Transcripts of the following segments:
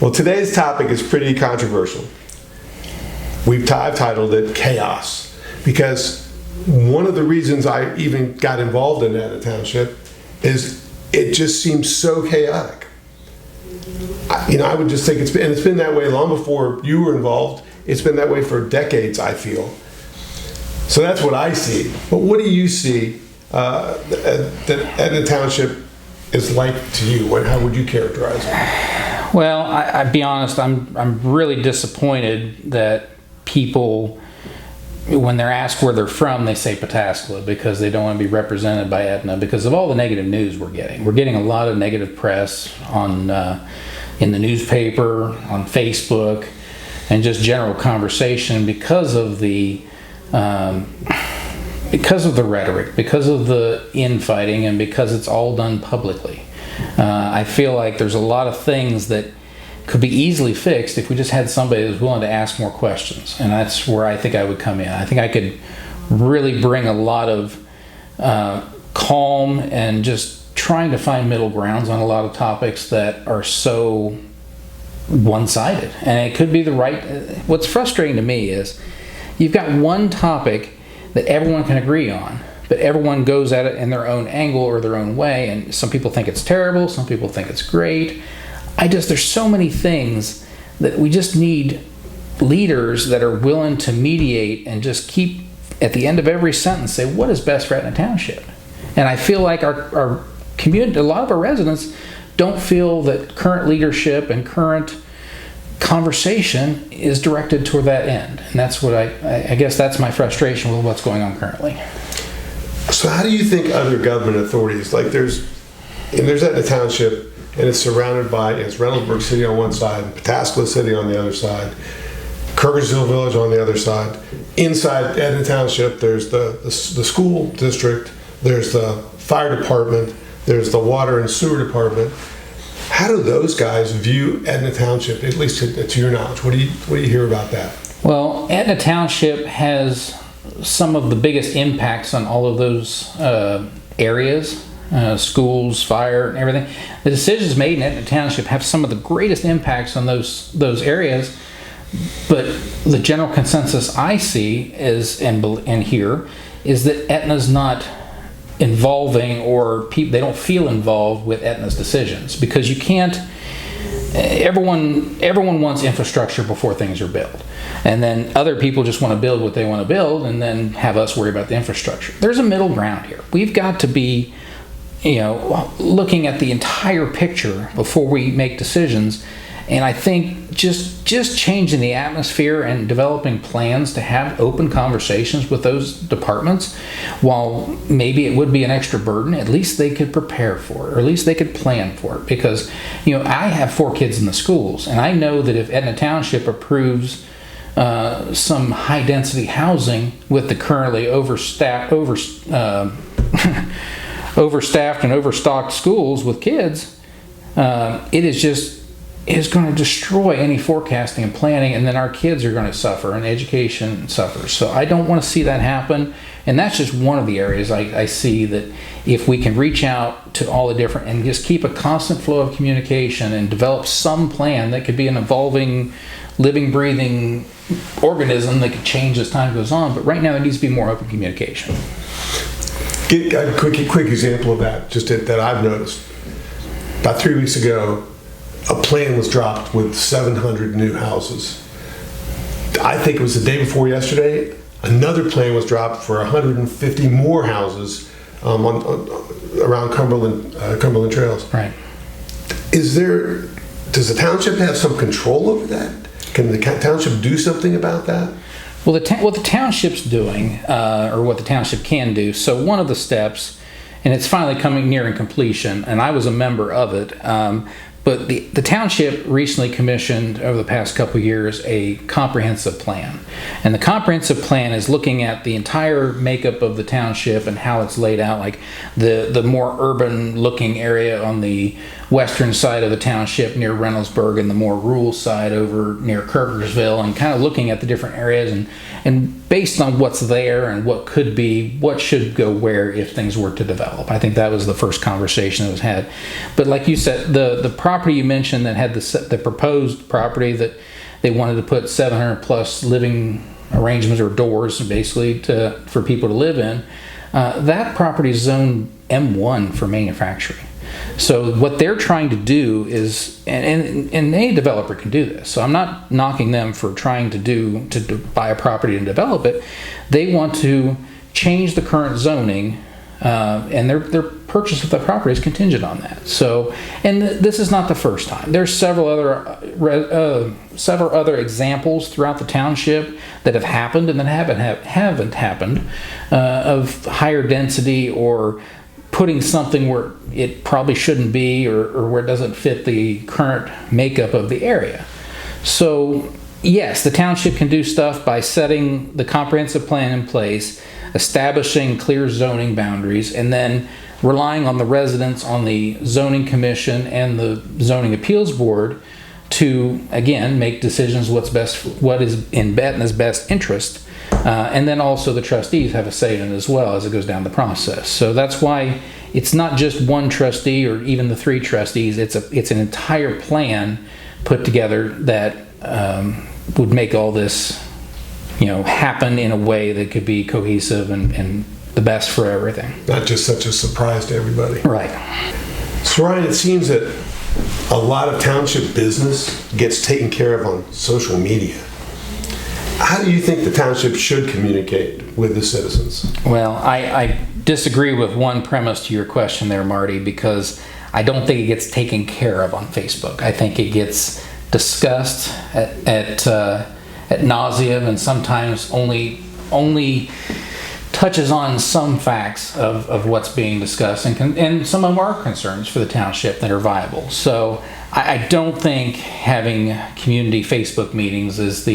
Well, today's topic is pretty controversial. I've titled it Chaos, because one of the reasons I even got involved in Etna Township is it just seems so chaotic. I would just think it's been that way long before you were involved. It's been that way for decades, I feel. So that's what I see. But what do you see that Etna Township is like to you? How would you characterize it? Well, I'd be honest, I'm really disappointed that people, when they're asked where they're from, they say Pataskala because they don't want to be represented by Etna because of all the negative news we're getting. We're getting a lot of negative press on in the newspaper, on Facebook, and just general conversation because of the rhetoric, because of the infighting, and because it's all done publicly. I feel like there's a lot of things that could be easily fixed if we just had somebody that's willing to ask more questions, and that's where I think I would come in. I think I could really bring a lot of calm and just trying to find middle grounds on a lot of topics that are so one-sided, and it could be the right. What's frustrating to me is you've got one topic that everyone can agree on, but everyone goes at it in their own angle or their own way, and some people think it's terrible, some people think it's great. There's so many things that we just need leaders that are willing to mediate and just keep, at the end of every sentence, say, what is best for Etna Township? And I feel like our community, a lot of our residents don't feel that current leadership and current conversation is directed toward that end. And that's what I guess that's my frustration with what's going on currently. So how do you think other government authorities, like there's Etna Township, and it's surrounded by, it's Reynoldsburg City on one side, Pataskala City on the other side, Kirkersville Village on the other side. Inside Etna Township, there's the school district, there's the fire department, there's the water and sewer department. How do those guys view Etna Township, at least to your knowledge? What do you hear about that? Well, Etna Township has some of the biggest impacts on all of those areas, schools, fire, and everything. The decisions made in Etna Township have some of the greatest impacts on those areas, but the general consensus I see is and hear is that Etna's not involving, or they don't feel involved with Etna's decisions, because you can't. Everyone wants infrastructure before things are built, and then other people just want to build what they want to build, and then have us worry about the infrastructure. There's a middle ground here. We've got to be, looking at the entire picture before we make decisions. And I think just changing the atmosphere and developing plans to have open conversations with those departments, while maybe it would be an extra burden, at least they could prepare for it, or at least they could plan for it. Because, I have 4 kids in the schools, and I know that if Etna Township approves some high-density housing with the currently overstaffed and overstocked schools with kids, is going to destroy any forecasting and planning, and then our kids are going to suffer and education suffers. So I don't want to see that happen, and that's just one of the areas I see that if we can reach out to all the different and just keep a constant flow of communication and develop some plan that could be an evolving, living, breathing organism that could change as time goes on. But right now there needs to be more open communication. Get a quick example of that, that I've noticed. About 3 weeks ago, a plan was dropped with 700 new houses. I think it was the day before yesterday, another plan was dropped for 150 more houses around Cumberland Trails. Right. Does the township have some control over that? Can the township do something about that? Well, what the township's doing, or what the township can do, so one of the steps, and it's finally coming near completion, and I was a member of it, but the township recently commissioned, over the past couple of years, a comprehensive plan. And the comprehensive plan is looking at the entire makeup of the township and how it's laid out, like the more urban-looking area on the western side of the township near Reynoldsburg, and the more rural side over near Kirkersville, and kind of looking at the different areas and based on what's there and what could be, what should go where if things were to develop. I think that was the first conversation that was had. But like you said, the property you mentioned that had the proposed property that they wanted to put 700 plus living arrangements or doors basically for people to live in, that property is zoned M1 for manufacturing. So what they're trying to do is, and any developer can do this, so I'm not knocking them for trying to buy a property and develop it. They want to change the current zoning, and their purchase of the property is contingent on that. So, and this is not the first time. There's several other examples throughout the township that have happened and that haven't happened of higher density or putting something where it probably shouldn't be or where it doesn't fit the current makeup of the area. So yes, the township can do stuff by setting the comprehensive plan in place, establishing clear zoning boundaries, and then relying on the residents, on the zoning commission and the zoning appeals board to, again, make decisions what is in Etna's best interest. And then also the trustees have a say in it as well as it goes down the process. So that's why it's not just one trustee or even the three trustees. It's an entire plan put together that would make all this, happen in a way that could be cohesive and the best for everything. Not just such a surprise to everybody. Right. So Ryan, it seems that a lot of township business gets taken care of on social media. How do you think the township should communicate with the citizens? Well, I disagree with one premise to your question there, Marty, because I don't think it gets taken care of on Facebook. I think it gets discussed at nauseum and sometimes only touches on some facts of what's being discussed and some of our concerns for the township that are viable. So I don't think having community Facebook meetings is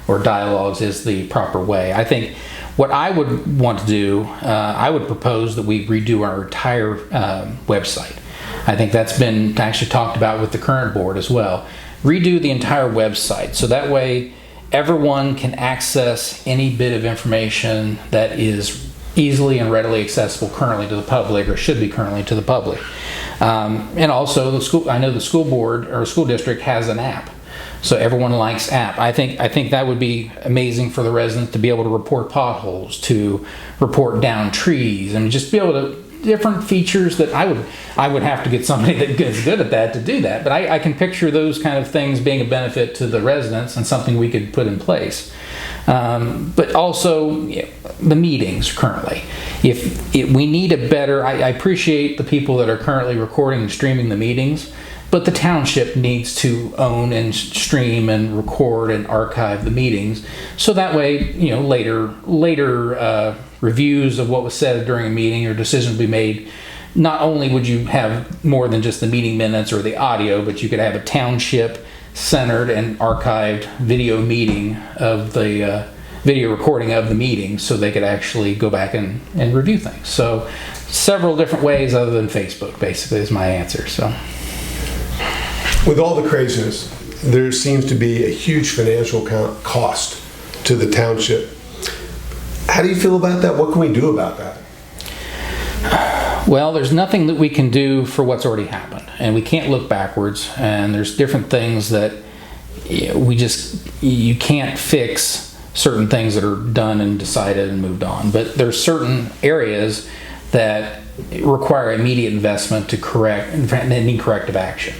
or dialogues is the proper way. I think what I would want to do, I would propose that we redo our entire website. I think that's been actually talked about with the current board as well. Redo the entire website so that way everyone can access any bit of information that is easily and readily accessible currently to the public or should be currently to the public. And also I know the school board or school district has an app. So everyone likes app. I think that would be amazing for the residents to be able to report potholes, to report down trees, and just be able to different features that I would have to get somebody that is good at that to do that. But I can picture those kind of things being a benefit to the residents and something we could put in place. But also the meetings currently. If we need a better, I appreciate the people that are currently recording and streaming the meetings. But the township needs to own and stream and record and archive the meetings, so that way, later reviews of what was said during a meeting or decisions be made. Not only would you have more than just the meeting minutes or the audio, but you could have a township-centered and archived video meeting of the video recording of the meeting, so they could actually go back and review things. So, several different ways other than Facebook, basically, is my answer. So. With all the craziness, there seems to be a huge financial cost to the township. How do you feel about that? What can we do about that? Well, there's nothing that we can do for what's already happened, and we can't look backwards, and there's different things that you can't fix certain things that are done and decided and moved on, but there's certain areas that require immediate investment to correct and need corrective action.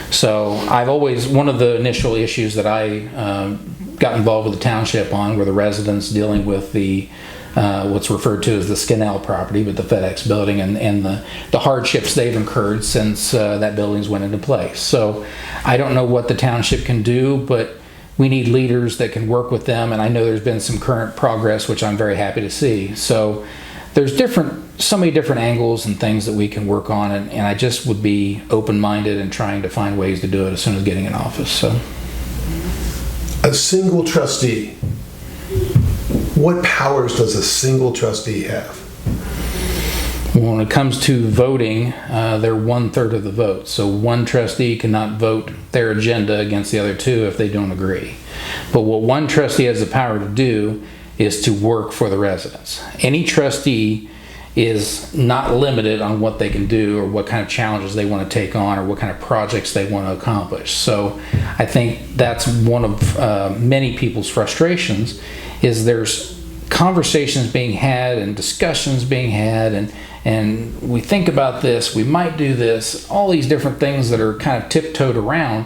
So one of the initial issues that I got involved with the township on were the residents dealing with the what's referred to as the Skinnell property, but the FedEx building and the hardships they've incurred since that building's went into place. So I don't know what the township can do, but we need leaders that can work with them, and I know there's been some current progress, which I'm very happy to see. So there's so many different angles and things that we can work on, and I just would be open-minded and trying to find ways to do it as soon as getting in office. So, a single trustee, what powers does a single trustee have? When it comes to voting, they're 1/3 of the vote. So one trustee cannot vote their agenda against the other two if they don't agree. But what one trustee has the power to do is to work for the residents. Any trustee is not limited on what they can do or what kind of challenges they want to take on or what kind of projects they want to accomplish. So I think that's one of many people's frustrations, is there's conversations being had and discussions being had, and we think about this, we might do this, all these different things that are kind of tiptoed around,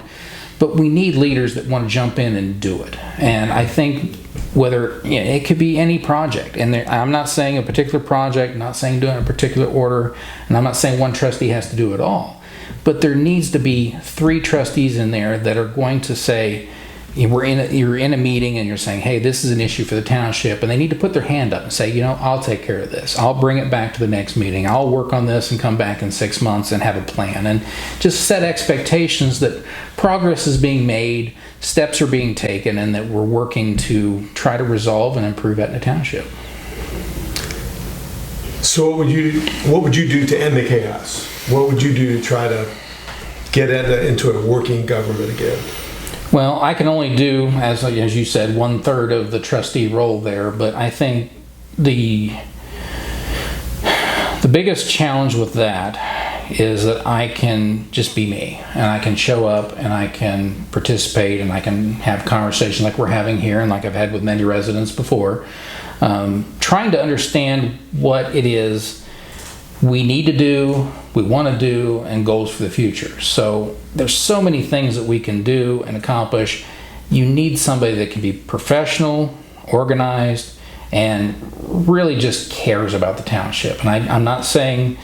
but we need leaders that want to jump in and do it. And I think whether, it could be any project, and I'm not saying a particular project, not saying doing a particular order, and I'm not saying one trustee has to do it all, but there needs to be 3 trustees in there that are going to say, you're in a meeting and you're saying, hey, this is an issue for the township, and they need to put their hand up and say, I'll take care of this. I'll bring it back to the next meeting. I'll work on this and come back in 6 months and have a plan, and just set expectations that progress is being made, steps are being taken, and that we're working to try to resolve and improve Etna Township. So what would you do to end the chaos? What would you do to try to get Etna into a working government again? Well, I can only do, as you said, 1/3 of the trustee role there, but I think the biggest challenge with that is that I can just be me, and I can show up and I can participate and I can have conversations like we're having here and like I've had with many residents before, trying to understand what it is we need to do, we want to do, and goals for the future. So there's so many things that we can do and accomplish. You need somebody that can be professional, organized, and really just cares about the township. And I'm not saying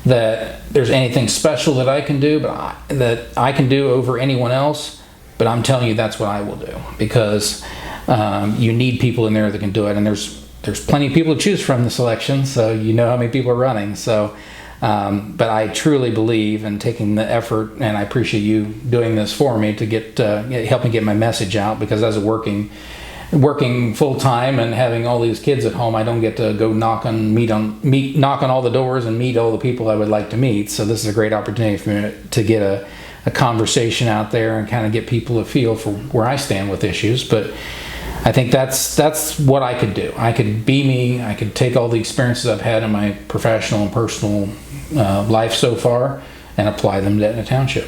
that there's anything special that I can do, but that I can do over anyone else, but I'm telling you that's what I will do, because you need people in there that can do it, and there's plenty of people to choose from this election, so you know how many people are running. So, but I truly believe in taking the effort, and I appreciate you doing this for me to help me get my message out, because as a working full time and having all these kids at home, I don't get to go knock on all the doors and meet all the people I would like to meet. So this is a great opportunity for me to get a conversation out there and kind of get people a feel for where I stand with issues. But I think that's what I could do. I could be me. I could take all the experiences I've had in my professional and personal life so far and apply them to Etna Township.